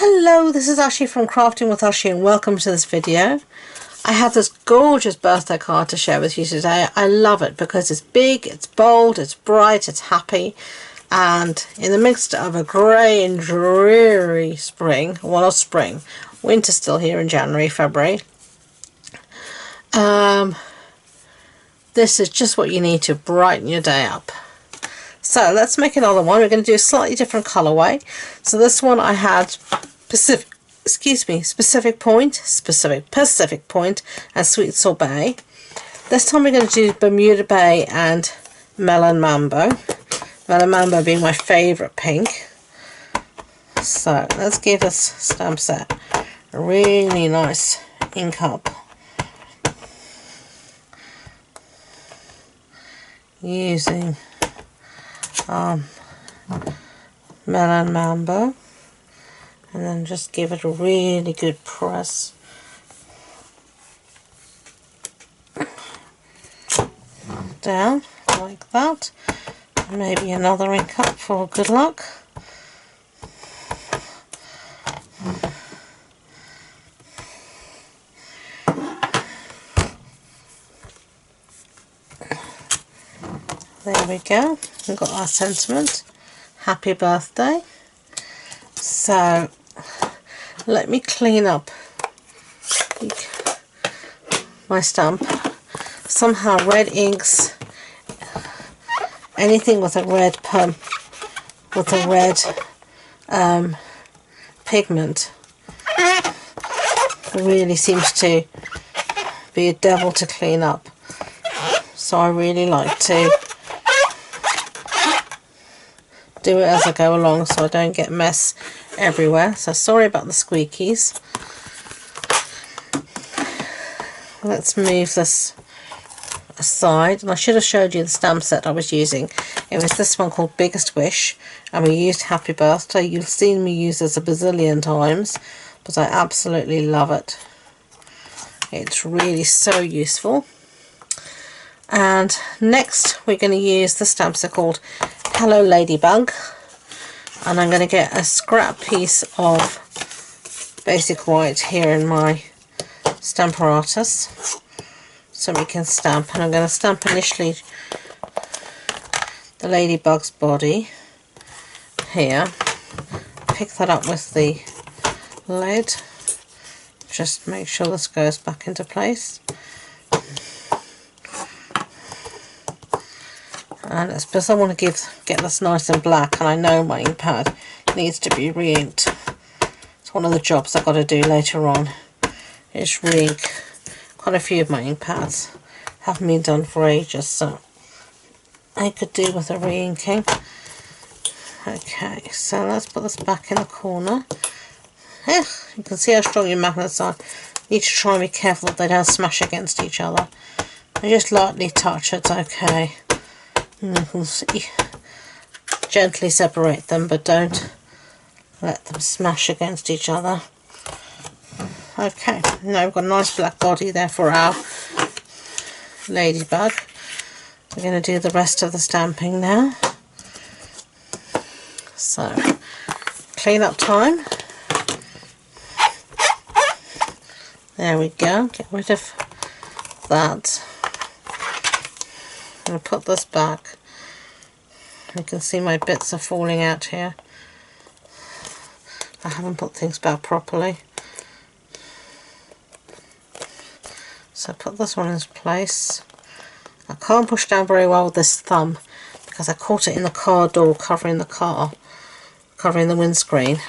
Hello, this is Ashee from Crafting with Ashee and welcome to this video. I have this gorgeous birthday card to share with you today. I love it because it's big, it's bold, it's bright, it's happy, and in the midst of a grey and dreary spring, well not spring, winter's still here in January, February. This is just what you need to brighten your day up. So let's make another one. We're going to do a slightly different colorway. So this one I had Pacific Point, and Sweet Sorbet. This time we're going to do Bermuda Bay and Melon Mambo. Melon Mambo being my favourite pink. So let's give this stamp set a really nice ink up. Using Melon Mambo, and then just give it a really good press. Down like that. Maybe another ink up for good luck. There we go, we've got our sentiment, happy birthday. So let me clean up my stamp. Somehow red inks, anything with a red pigment really seems to be a devil to clean up. So I really like to do it as I go along so I don't get mess everywhere. So sorry about the squeakies. Let's move this aside, and I should have showed you the stamp set I was using. It was this one called Biggest Wish, and we used Happy Birthday. You've seen me use this a bazillion times, but I absolutely love it. It's really so useful. And next we're going to use the stamp set called Hello Ladybug, and I'm going to get a scrap piece of basic white here in my Stamparatus so we can stamp, and I'm going to stamp initially the Ladybug's body here, pick that up with the lead, just make sure this goes back into place. And it's because I want to get this nice and black, and I know my ink pad needs to be re-inked. It's one of the jobs I've got to do later on, is re-ink quite a few of my ink pads. Haven't been done for ages, so I could do with a re-inking. Okay, so let's put this back in the corner. You can see how strong your magnets are. You need to try and be careful that they don't smash against each other. And just lightly touch, it's okay. You can see, gently separate them, but don't let them smash against each other. Okay, now we've got a nice black body there for our Ladybug. We're going to do the rest of the stamping now. So, clean up time. There we go, get rid of that. I'm going to put this back. You can see my bits are falling out here. I haven't put things back properly. So put this one into place. I can't push down very well with this thumb because I caught it in the car door covering the car, covering the windscreen.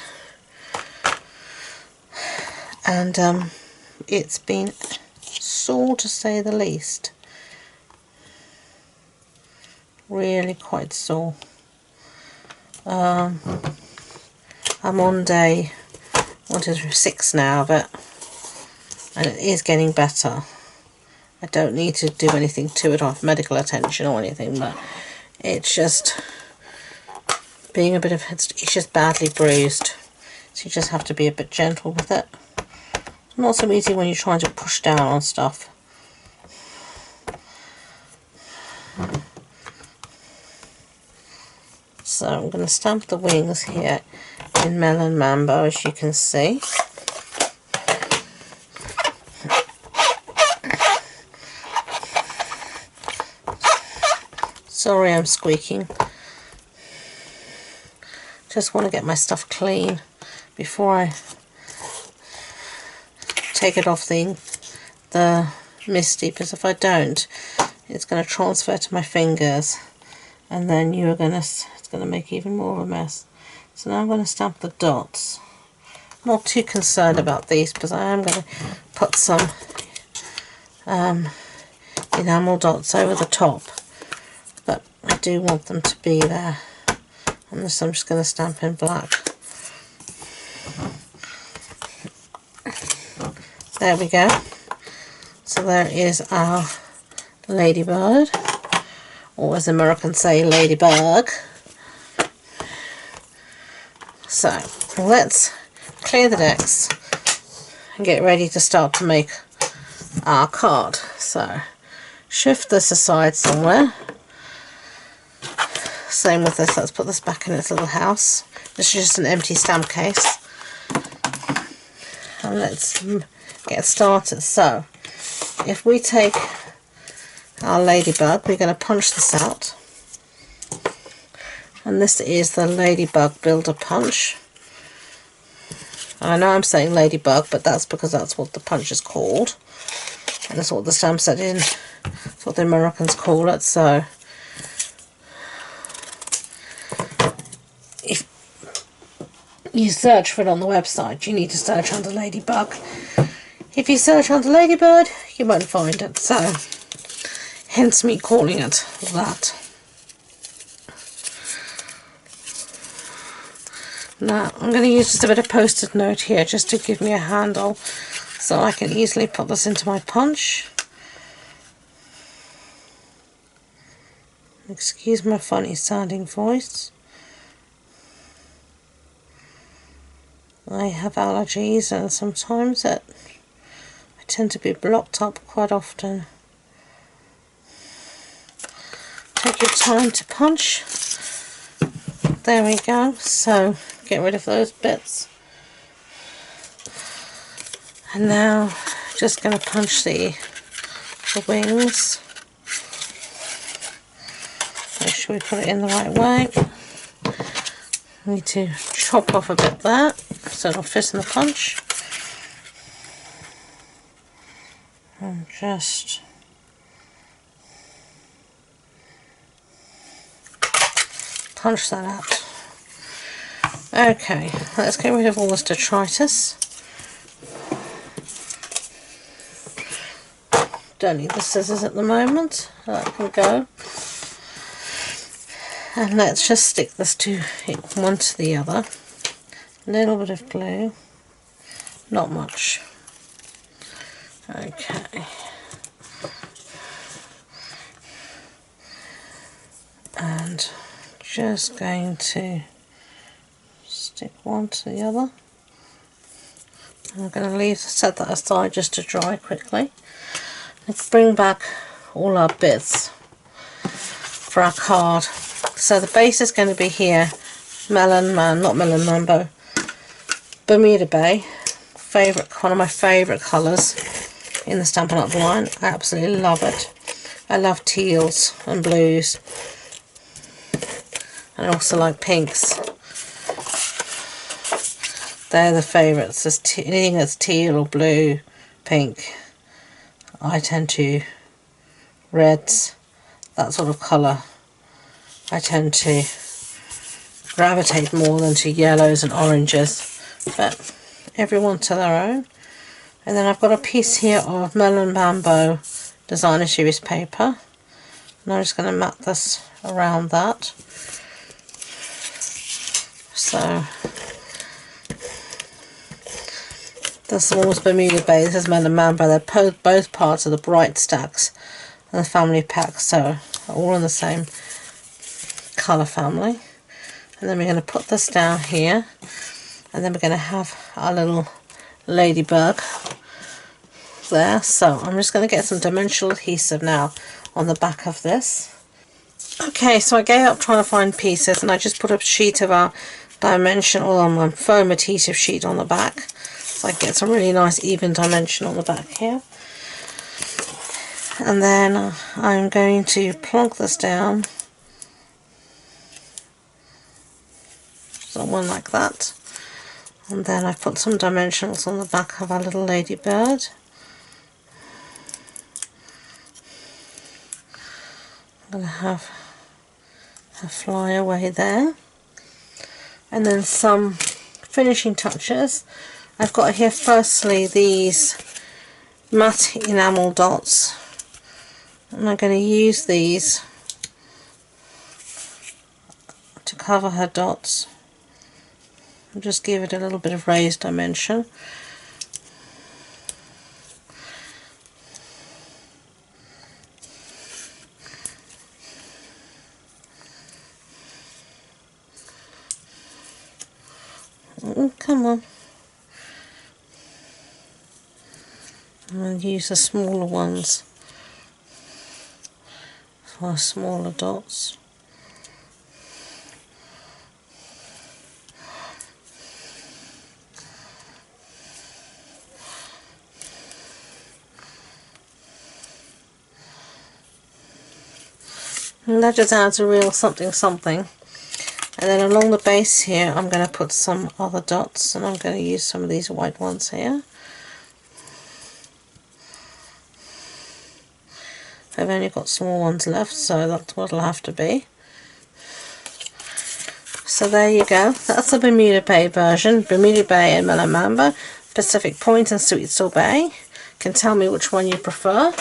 And it's been sore to say the least. Really quite sore. I'm on day 6 now of it, and it is getting better. I don't need to do anything to it or have medical attention or anything, but it's just being it's just badly bruised, so you just have to be a bit gentle with it. It's not so easy when you're trying to push down on stuff. So I'm going to stamp the wings here in Melon Mambo, as you can see. Sorry I'm squeaking. Just want to get my stuff clean before I take it off the Misty, because if I don't, it's going to transfer to my fingers, and then it's going to make even more of a mess. So now I'm going to stamp the dots. Not too concerned about these, because I am going to put some enamel dots over the top, but I do want them to be there. And this I'm just going to stamp in black. There we go. So there is our Ladybird, or as Americans say, Ladybug. So let's clear the decks and get ready to start to make our card. So shift this aside somewhere. Same with this. Let's put this back in its little house. This is just an empty stamp case. And let's get started. So if we take our Ladybug, we're going to punch this out. And this is the Ladybug Builder Punch. And I know I'm saying Ladybug, but that's because that's what the punch is called. And that's what the stamp set in. That's what the Americans call it. So if you search for it on the website, you need to search under Ladybug. If you search under Ladybird, you won't find it, so hence me calling it that. Now I'm going to use just a bit of post-it note here just to give me a handle so I can easily put this into my punch. Excuse my funny sounding voice. I have allergies, and sometimes I tend to be blocked up quite often. Take your time to punch. There we go. So get rid of those bits. And now just going to punch the wings. Make sure we put it in the right way. Need to chop off a bit there so it'll fit in the punch. And just punch that out. Okay, let's get rid of all this detritus. Don't need the scissors at the moment, that can go. And let's just stick this one to the other. A little bit of glue, not much. Okay. And just going to stick one to the other. I'm going to set that aside just to dry quickly. Let's bring back all our bits for our card. So the base is going to be here, not Melon Mambo, Bermuda Bay, one of my favourite colours in the Stampin' Up line. I absolutely love it. I love teals and blues, and I also like pinks. They're the favourites. Anything that's teal or blue, pink, I tend to, reds, that sort of colour, I tend to gravitate more than to yellows and oranges, but everyone to their own. And then I've got a piece here of Melon Mambo Designer Series paper, and I'm just going to mat this around that. So this one was Bermuda Bay, this is Melon Mambo. They're both parts of the Bright Stacks and the family pack, so all in the same colour family. And then we're going to put this down here, and then we're going to have our little Ladybug there. So I'm just going to get some dimensional adhesive now on the back of this. Okay, so I gave up trying to find pieces, and I just put a sheet of our dimensional foam adhesive sheet on the back, so I get some really nice even dimension on the back here. And then I'm going to plonk this down, someone like that, and then I've put some dimensionals on the back of our little ladybird. I'm going to have her fly away there, and then some finishing touches. I've got here firstly these matte enamel dots, and I'm going to use these to cover her dots and just give it a little bit of raised dimension. Come on. I'm going to use the smaller ones for smaller dots. And that just adds a real something something. And then along the base here I'm going to put some other dots, and I'm going to use some of these white ones here. I've only got small ones left, so that's what it'll have to be. So there you go, that's the Bermuda Bay version. Bermuda Bay and Mellow Mamba, Pacific Point and Sweet Sorbet. You can tell me which one you prefer.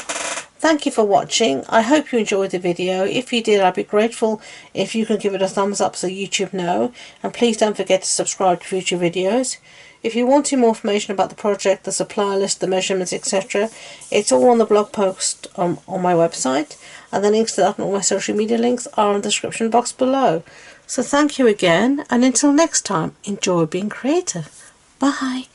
Thank you for watching. I hope you enjoyed the video. If you did, I'd be grateful if you could give it a thumbs up so YouTube know. And please don't forget to subscribe to future videos. If you want more information about the project, the supply list, the measurements, etc., it's all on the blog post on my website. And the links to that and all my social media links are in the description box below. So thank you again, and until next time, enjoy being creative. Bye.